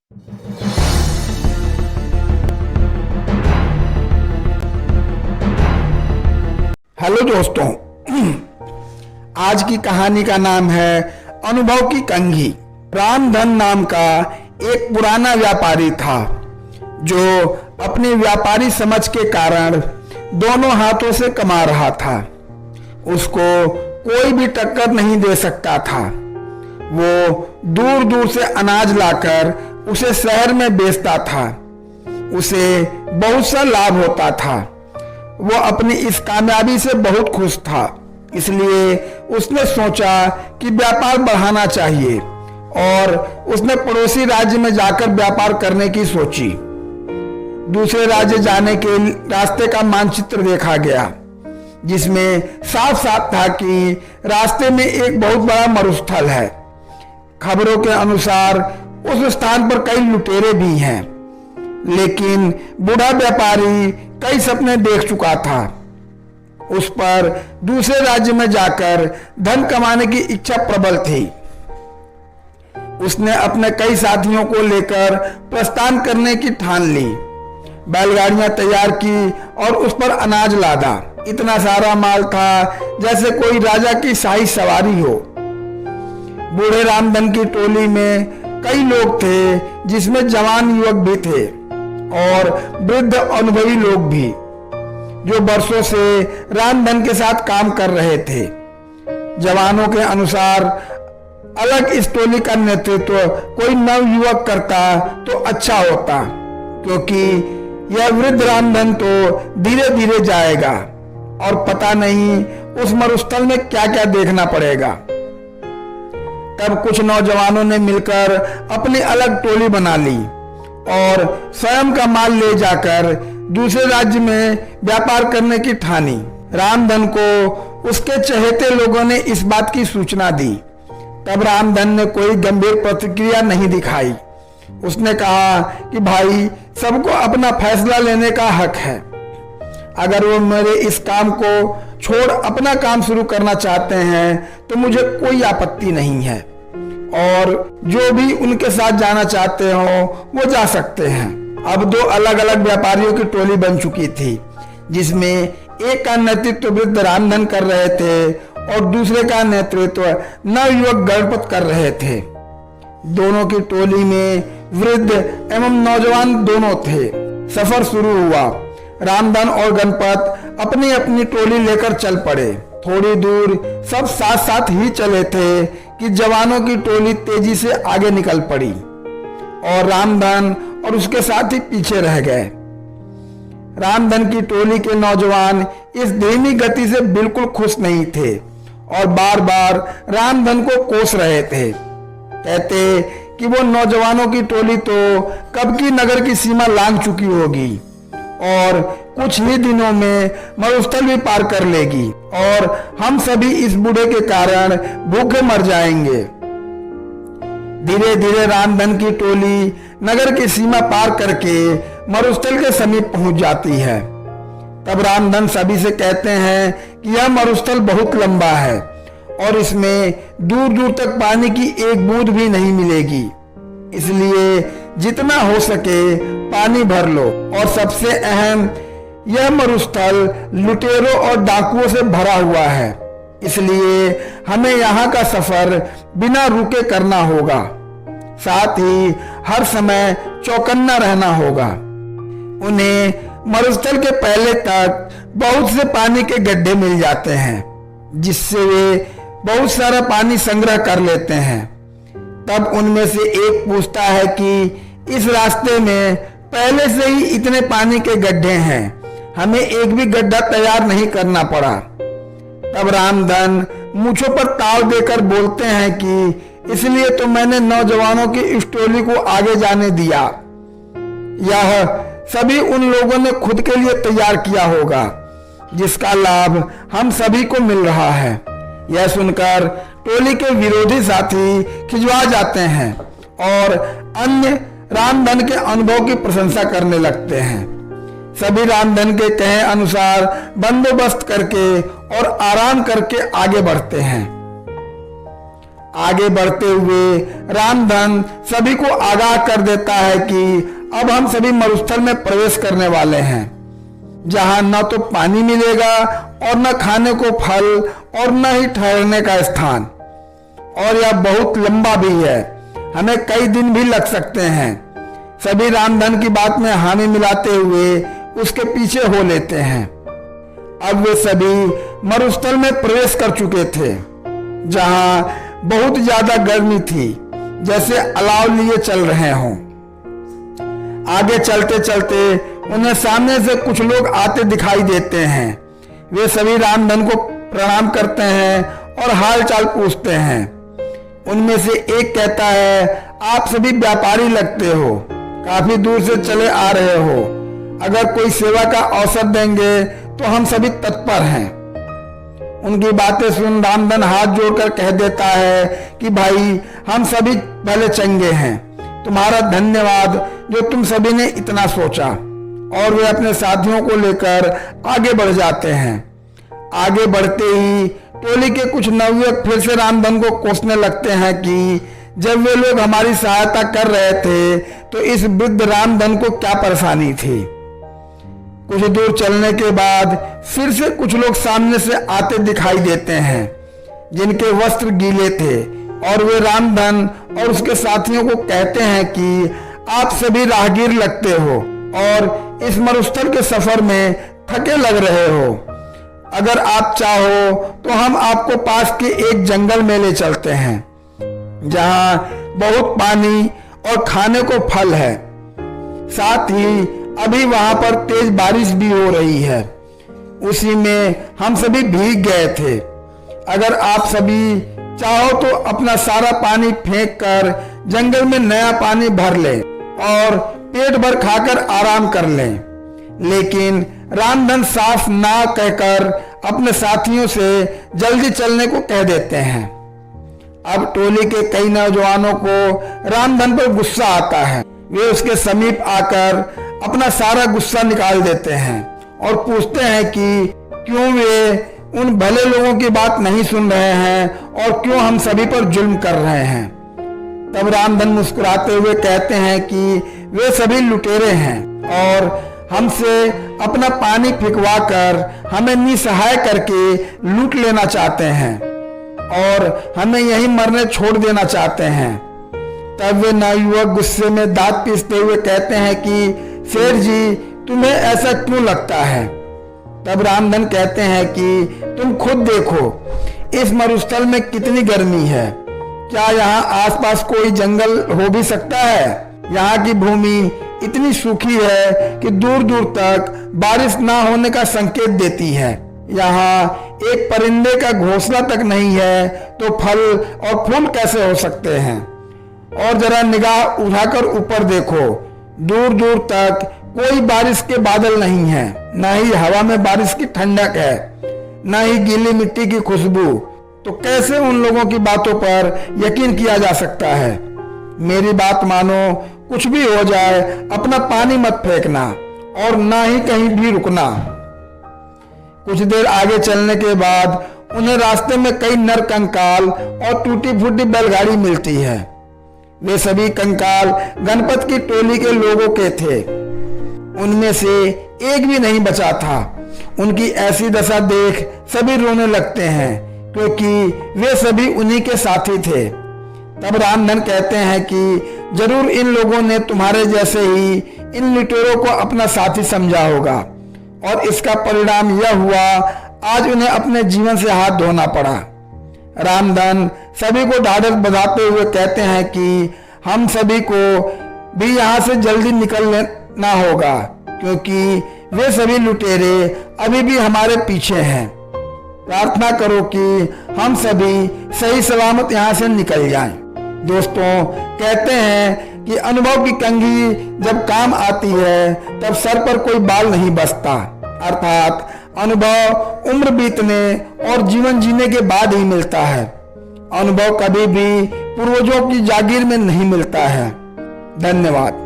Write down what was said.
Hello दोस्तों, आज की कहानी का नाम है अनुभव की कंघी। रामधन नाम का एक पुराना व्यापारी था जो अपनी व्यापारी समझ के कारण दोनों हाथों से कमा रहा था। उसको कोई भी टक्कर नहीं दे सकता था। वो दूर दूर से अनाज लाकर उसे शहर में बेचता था। उसे बहुत सा लाभ होता था। वो अपनी इस कामयाबी से बहुत खुश था, इसलिए उसने सोचा कि व्यापार बढ़ाना चाहिए और उसने पड़ोसी राज्य में जाकर व्यापार करने की सोची। दूसरे राज्य जाने के रास्ते का मानचित्र देखा गया, जिसमें साफ साफ था कि रास्ते में एक बहुत बड़ा मरुस्थल है। खबरों के अनुसार उस स्थान पर कई लुटेरे भी हैं, लेकिन बूढ़ा व्यापारी कई सपने देख चुका था। उस पर दूसरे राज्य में जाकर धन कमाने की इच्छा प्रबल थी। उसने अपने कई साथियों को लेकर प्रस्थान करने की ठान ली। बैलगाड़ियां तैयार की और उस पर अनाज लादा। इतना सारा माल था जैसे कोई राजा की शाही सवारी हो। बूढ़े रामधन की टोली में कई लोग थे, जिसमें जवान युवक भी थे और वृद्ध अनुभवी लोग भी, जो वर्षों से रामधन के साथ काम कर रहे थे। जवानों के अनुसार अलग इस टोली का नेतृत्व कोई नव युवक करता तो अच्छा होता, क्योंकि यह वृद्ध रामधन तो धीरे धीरे जाएगा और पता नहीं उस मरुस्थल में क्या क्या देखना पड़ेगा। तब कुछ नौजवानों ने मिलकर अपनी अलग टोली बना ली और स्वयं का माल ले जाकर दूसरे राज्य में व्यापार करने की ठानी। रामधन को उसके चहेते लोगों ने इस बात की सूचना दी। तब रामधन ने कोई गंभीर प्रतिक्रिया नहीं दिखाई। उसने कहा कि भाई, सबको अपना फैसला लेने का हक है। अगर वो मेरे इस काम को छोड़ अपना काम शुरू करना चाहते हैं तो मुझे कोई आपत्ति नहीं है, और जो भी उनके साथ जाना चाहते हो वो जा सकते हैं। अब दो अलग अलग व्यापारियों की टोली बन चुकी थी, जिसमें एक का नेतृत्व वृद्ध रामधन कर रहे थे और दूसरे का नेतृत्व नवयुवक गणपत कर रहे थे। दोनों की टोली में वृद्ध एवं नौजवान दोनों थे। सफर शुरू हुआ। रामधन और गणपत अपनी अपनी टोली लेकर चल पड़े। थोड़ी दूर सब साथ साथ ही चले थे कि जवानों की टोली तेजी से आगे निकल पड़ी और रामधन और उसके साथी पीछे रह गए। रामधन की टोली के नौजवान इस धीमी गति से बिल्कुल खुश नहीं थे और बार बार रामधन को कोस रहे थे। कहते कि वो नौजवानों की टोली तो कब की नगर की सीमा लांघ चुकी होगी और कुछ ही दिनों में मरुस्थल भी पार कर लेगी और हम सभी इस बूढ़े के कारण भूखे मर जाएंगे। धीरे धीरे रामधन की टोली नगर की सीमा पार करके मरुस्थल के समीप पहुंच जाती है। तब रामधन सभी से कहते हैं कि यह मरुस्थल बहुत लंबा है और इसमें दूर दूर तक पानी की एक बूंद भी नहीं मिलेगी, इसलिए जितना हो सके पानी भर लो। और सबसे अहम, यह मरुस्थल लुटेरों और डाकुओं से भरा हुआ है, इसलिए हमें यहाँ का सफर बिना रुके करना होगा। साथ ही हर समय चौकन्ना रहना होगा। उन्हें मरुस्थल के पहले तक बहुत से पानी के गड्ढे मिल जाते हैं, जिससे वे बहुत सारा पानी संग्रह कर लेते हैं। तब उनमें से एक पूछता है कि इस रास्ते में पहले से ही इतने पानी के गड्ढे हैं, हमें एक भी गड्ढा तैयार नहीं करना पड़ा। तब रामधन मूंछों पर ताव देकर बोलते हैं कि इसलिए तो मैंने नौजवानों की इस टोली को आगे जाने दिया। यह सभी उन लोगों ने खुद के लिए तैयार किया होगा, जिसका लाभ हम सभी को मिल रहा है। यह सुनकर टोली के विरोधी साथी खिंचवा जाते हैं और अन्य रामधन के अनुभव की प्रशंसा करने लगते हैं। सभी रामधन के कहे अनुसार बंदोबस्त करके और आराम करके आगे बढ़ते हैं। आगे बढ़ते हुए रामधन सभी को आगाह कर देता है कि अब हम सभी मरुस्थल में प्रवेश करने वाले हैं, जहां न तो पानी मिलेगा और न खाने को फल और न ही ठहरने का स्थान, और यह बहुत लंबा भी है, हमें कई दिन भी लग सकते हैं। सभी रामधन की बात में हामी मिलाते हुए उसके पीछे हो लेते हैं। अब वे सभी मरुस्थल में प्रवेश कर चुके थे, जहां बहुत ज्यादा गर्मी थी, जैसे अलाव लिए चल रहे हों। आगे चलते चलते उन्हें सामने से कुछ लोग आते दिखाई देते हैं। वे सभी रामधन को प्रणाम करते हैं और हाल चाल पूछते हैं। उनमें से एक कहता है, आप सभी व्यापारी लगते हो, काफी दूर से चले आ रहे हो, अगर कोई सेवा का अवसर देंगे तो हम सभी तत्पर हैं। उनकी बातें सुन रामधन हाथ जोड़कर कह देता है कि भाई, हम सभी भले चंगे हैं, तुम्हारा धन्यवाद जो तुम सभी ने इतना सोचा। और वे अपने साथियों को लेकर आगे बढ़ जाते हैं। आगे बढ़ते ही टोली के कुछ नवयुवक फिर से रामधन को कोसने लगते हैं कि जब वे लोग हमारी सहायता कर रहे थे तो इस वृद्ध रामधन को क्या परेशानी थी। कुछ दूर चलने के बाद फिर से कुछ लोग सामने से आते दिखाई देते हैं, जिनके वस्त्र गीले थे, और वे रामधन और उसके साथियों को कहते हैं कि आप सभी राहगीर लगते हो और इस मरुस्थल के सफर में थके लग रहे हो। अगर आप चाहो तो हम आपको पास के एक जंगल में ले चलते हैं, जहां बहुत पानी और खाने को फल है। साथ ही अभी वहां पर तेज बारिश भी हो रही है, उसी में हम सभी भीग गए थे। अगर आप सभी चाहो तो अपना सारा पानी फेंक कर जंगल में नया पानी भर लें और पेट भर खाकर आराम कर लें। लेकिन रामधन साफ ना कहकर अपने साथियों से जल्दी चलने को कह देते हैं। अब टोली के कई नौजवानों को रामधन पर गुस्सा आता है। वे उसके समीप आकर अपना सारा गुस्सा निकाल देते हैं और पूछते हैं कि क्यों वे उन भले लोगों की बात नहीं सुन रहे हैं और क्यों हम सभी पर जुल्म कर रहे हैं। तब रामधन मुस्कुराते हुए कहते हैं कि वे सभी लुटेरे हैं और हमसे अपना पानी फिकवा कर हमें निसहाय करके लूट लेना चाहते हैं और हमें यहीं मरने छोड़ देना चाहते हैं। तब वे नवयुवक गुस्से में दांत पीसते हुए कहते हैं कि सेठ जी, तुम्हें ऐसा क्यों लगता है। तब रामधन कहते हैं कि तुम खुद देखो, इस मरुस्थल में कितनी गर्मी है। क्या यहाँ आसपास कोई जंगल हो भी सकता है। यहाँ की भूमि इतनी सूखी है कि दूर दूर तक बारिश ना होने का संकेत देती है। यहाँ एक परिंदे का घोंसला तक नहीं है, तो फल और फूल कैसे हो सकते हैं। और जरा निगाह उठाकर ऊपर देखो, दूर दूर तक कोई बारिश के बादल नहीं है, न ही हवा में बारिश की ठंडक है, न ही गीली मिट्टी की खुशबू। तो कैसे उन लोगों की बातों पर यकीन किया जा सकता है। मेरी बात मानो, कुछ भी हो जाए अपना पानी मत फेंकना और ना ही कहीं भी रुकना। कुछ देर आगे चलने के बाद उन्हें रास्ते में कई नर कंकाल और टूटी फूटी बैलगाड़ी मिलती है। वे सभी कंकाल गणपत की टोली के लोगों के थे। उनमें से एक भी नहीं बचा था। उनकी ऐसी दशा देख सभी रोने लगते हैं, क्योंकि वे सभी उन्हीं के साथी थे। तब रामधन कहते हैं कि जरूर इन लोगों ने तुम्हारे जैसे ही इन लुटेरों को अपना साथी समझा होगा, और इसका परिणाम यह हुआ आज उन्हें अपने जीवन से हाथ धोना पड़ा। रामधन सभी को ढाढ़स बंधाते हुए कहते हैं कि हम सभी को भी यहाँ से जल्दी निकलना होगा, क्योंकि वे सभी लुटेरे अभी भी हमारे पीछे हैं। प्रार्थना करो कि हम सभी सही सलामत यहाँ से निकल जाएं। दोस्तों, कहते हैं कि अनुभव की कंघी जब काम आती है तब सर पर कोई बाल नहीं बचता, अर्थात अनुभव उम्र बीतने और जीवन जीने के बाद ही मिलता है। अनुभव कभी भी पूर्वजों की जागीर में नहीं मिलता है। धन्यवाद।